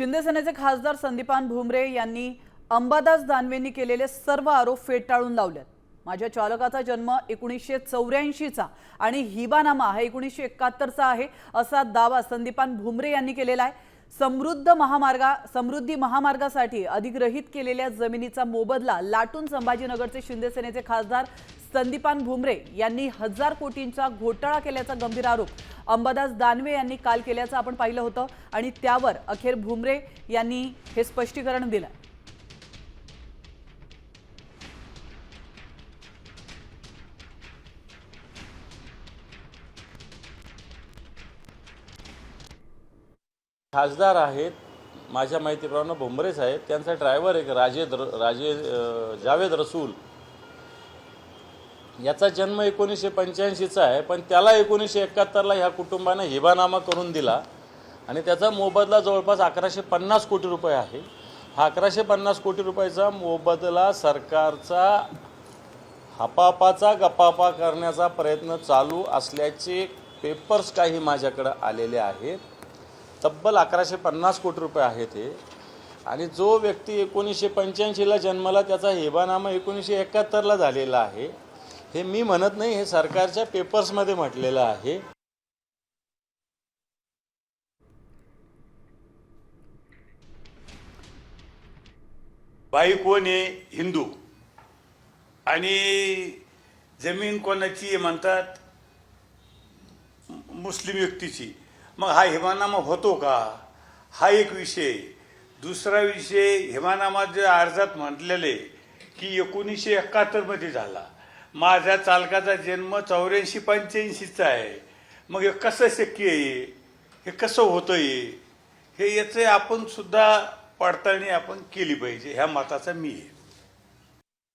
शिंदे सेनेचे खासदार संदीपान भुमरे यांनी अंबादास दानवेंनी केलेले सर्व आरोप फेटाळून लावलेत। माझ्या चालकाचा जन्म 1984चा आणि हिबानामा हा 1971चा आहे असा दावा संदीपान भुमरे यांनी केलेला आहे। समृद्धी महामार्गासाठी अधिग्रहित केलेल्या जमिनीचा मोबदला लाटून संभाजीनगरचे शिंदे सेनेचे खासदार संदीपान भुमरे यांनी 1000 कोटींचा घोटाळा केल्याचा गंभीर आरोप अंबादास दानवे यांनी काल केल्याचं आपण पाहिलं होतं आणि त्यावर अखेर भुमरे यांनी हे स्पष्टीकरण दिलं। खासदार आहेत माझ्या माहितीप्रमाणे भुमरे साहेब, त्यांचा ड्रायव्हर एक जावेद रसूल याचा जन्म 1985चा आहे, पण त्याला 1971ला ह्या कुटुंबाने हिबानामा करून दिला आणि त्याचा मोबदला जवळपास 1150 कोटी रुपये आहे। हा 1150 कोटी रुपयाचा मोबदला सरकारचा हापापाचा गप्पापा करण्याचा प्रयत्न चालू असल्याचे पेपर्स काही माझ्याकडे आलेले आहेत। तब्बल 1150 कोटी रुपये आहेत हे। आणि जो व्यक्ती 1985ला जन्मला त्याचा हिबानामा 1971ला झालेला आहे। हे मी म्हणत नाही, हे सरकारच्या पेपर्समध्ये म्हटलेलं आहे। बाई कोण आहे? हिंदू। आणि जमीन कोणाची आहे म्हणतात? मुस्लिम व्यक्तीची। मग हा हिबानामा होतो का? हा एक विषय। दुसरा विषय, हिबानामा जे अर्जात म्हटलेले की 1971 मध्ये झाला। माझ्या चालकाचा जन्म 84-85चा आहे। मग हे कसं शक्य आहे? हे कसं होतं हे याचे आपण सुद्धा पडताळणी आपण केली पाहिजे, ह्या मताचा मी आहे।